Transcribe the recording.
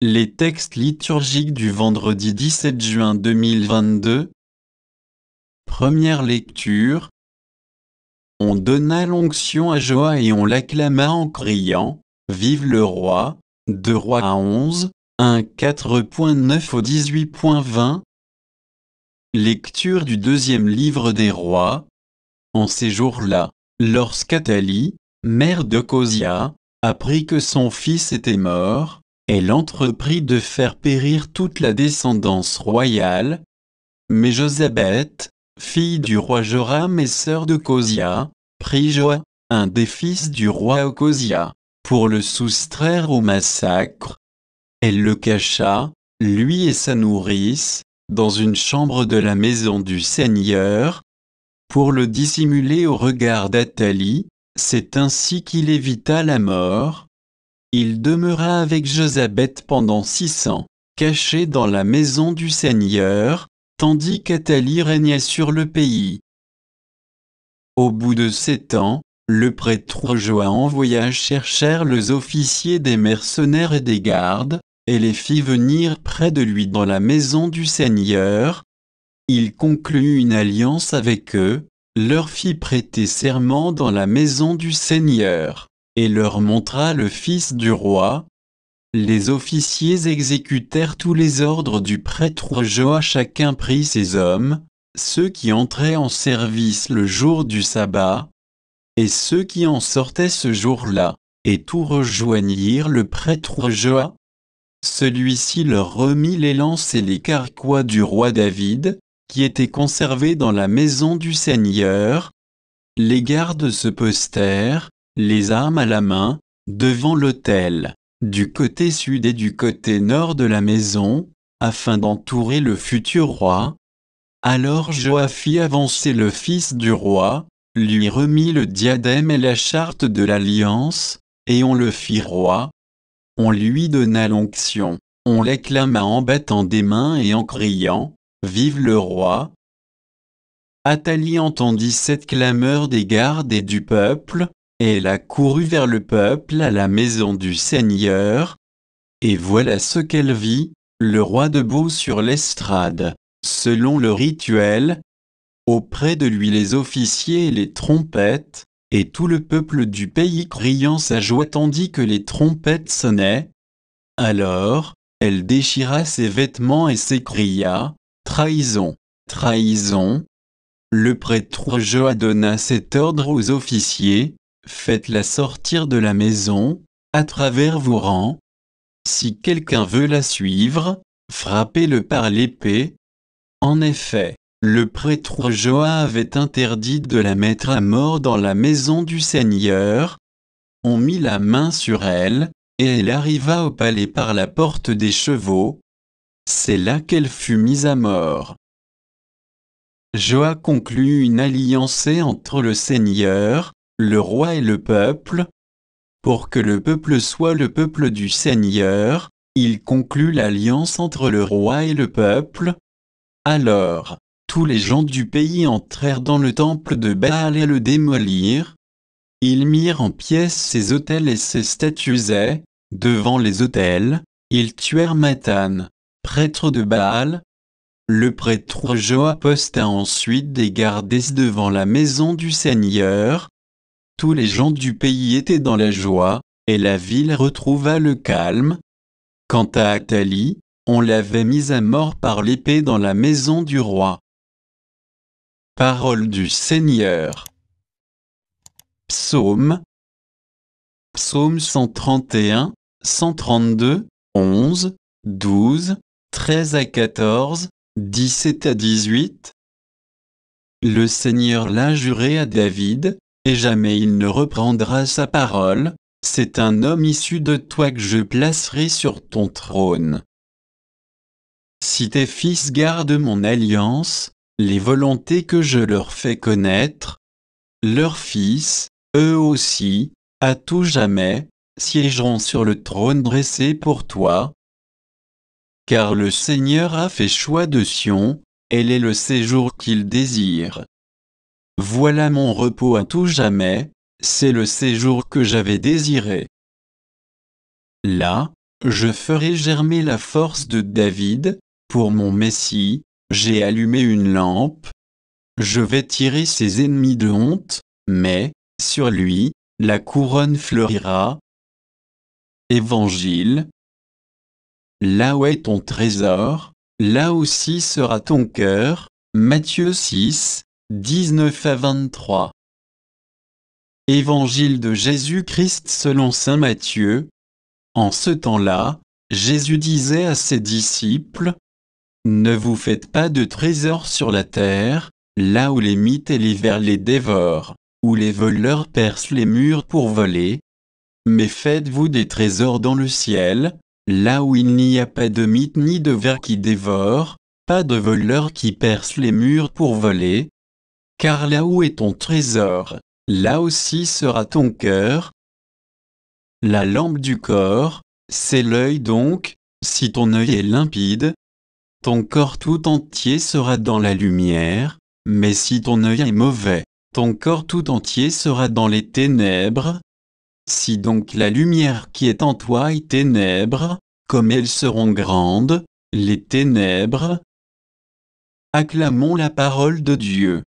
Les textes liturgiques du vendredi 17 juin 2022. Première lecture. On donna l'onction à Joas et on l'acclama en criant « Vive le roi !» 2 Rois 11, 1 4.9 au 18.20. Lecture du deuxième livre des rois. En ces jours-là, lorsqu'Athalie, mère d'Ocosia, apprit que son fils était mort, elle entreprit de faire périr toute la descendance royale. Mais Josabeth, fille du roi Joram et sœur d'Ocosia, prit Joas, un des fils du roi Ocosia, pour le soustraire au massacre. Elle le cacha, lui et sa nourrice, dans une chambre de la maison du Seigneur, pour le dissimuler au regard d'Athalie. C'est ainsi qu'il évita la mort. Il demeura avec Josabeth pendant 6 ans, caché dans la maison du Seigneur, tandis qu'Athalie régnait sur le pays. Au bout de 7 ans, le prêtre Joas envoya chercher les officiers des mercenaires et des gardes, et les fit venir près de lui dans la maison du Seigneur. Il conclut une alliance avec eux, leur fit prêter serment dans la maison du Seigneur, et leur montra le fils du roi. Les officiers exécutèrent tous les ordres du prêtre Joas. Chacun prit ses hommes, ceux qui entraient en service le jour du sabbat, et ceux qui en sortaient ce jour-là, et tous rejoignirent le prêtre Joas. Celui-ci leur remit les lances et les carquois du roi David, qui étaient conservés dans la maison du Seigneur. Les gardes se postèrent, les armes à la main, devant l'autel, du côté sud et du côté nord de la maison, afin d'entourer le futur roi. Alors Joas fit avancer le fils du roi, lui remit le diadème et la charte de l'alliance, et on le fit roi. On lui donna l'onction, on l'acclama en battant des mains et en criant « Vive le roi !» Athalie entendit cette clameur des gardes et du peuple, et elle accourut vers le peuple à la maison du Seigneur. Et voilà ce qu'elle vit, le roi debout sur l'estrade, selon le rituel. Auprès de lui les officiers et les trompettes, et tout le peuple du pays criant sa joie tandis que les trompettes sonnaient. Alors, elle déchira ses vêtements et s'écria « Trahison! Trahison !» Le prêtre Joas donna cet ordre aux officiers « Faites-la sortir de la maison, à travers vos rangs. Si quelqu'un veut la suivre, frappez-le par l'épée. » En effet, le prêtre Joas avait interdit de la mettre à mort dans la maison du Seigneur. On mit la main sur elle, et elle arriva au palais par la porte des chevaux. C'est là qu'elle fut mise à mort. Joas conclut une alliance entre le Seigneur, le roi et le peuple. Pour que le peuple soit le peuple du Seigneur, il conclut l'alliance entre le roi et le peuple. Alors, tous les gens du pays entrèrent dans le temple de Baal et le démolirent. Ils mirent en pièces ses autels et ses statues et, devant les autels, ils tuèrent Mathan, prêtre de Baal. Le prêtre Joas posta ensuite des gardes devant la maison du Seigneur. Tous les gens du pays étaient dans la joie, et la ville retrouva le calme. Quant à Athalie, on l'avait mise à mort par l'épée dans la maison du roi. Parole du Seigneur. Psaume. Psaume 131, 132, 11, 12, 13 à 14, 17 à 18. Le Seigneur l'a juré à David, et jamais il ne reprendra sa parole. C'est un homme issu de toi que je placerai sur ton trône. Si tes fils gardent mon alliance, les volontés que je leur fais connaître, leurs fils, eux aussi, à tout jamais, siégeront sur le trône dressé pour toi. Car le Seigneur a fait choix de Sion, elle est le séjour qu'il désire. Voilà mon repos à tout jamais, c'est le séjour que j'avais désiré. Là, Je ferai germer la force de David, pour mon Messie, j'ai allumé une lampe. Je vais tirer ses ennemis de honte, mais, sur lui, la couronne fleurira. Évangile. Là où est ton trésor, là aussi sera ton cœur. Matthieu 6, 19 à 23. Évangile de Jésus-Christ selon saint Matthieu. En ce temps-là, Jésus disait à ses disciples: Ne vous faites pas de trésors sur la terre, là où les mythes et les vers les dévorent, où les voleurs percent les murs pour voler. Mais faites-vous des trésors dans le ciel, là où il n'y a pas de mythes ni de vers qui dévorent, pas de voleurs qui percent les murs pour voler. Car là où est ton trésor, là aussi sera ton cœur. La lampe du corps, c'est l'œil donc. Si ton œil est limpide, ton corps tout entier sera dans la lumière, mais si ton œil est mauvais, ton corps tout entier sera dans les ténèbres. Si donc la lumière qui est en toi est ténèbres, comme elles seront grandes, les ténèbres. Acclamons la parole de Dieu.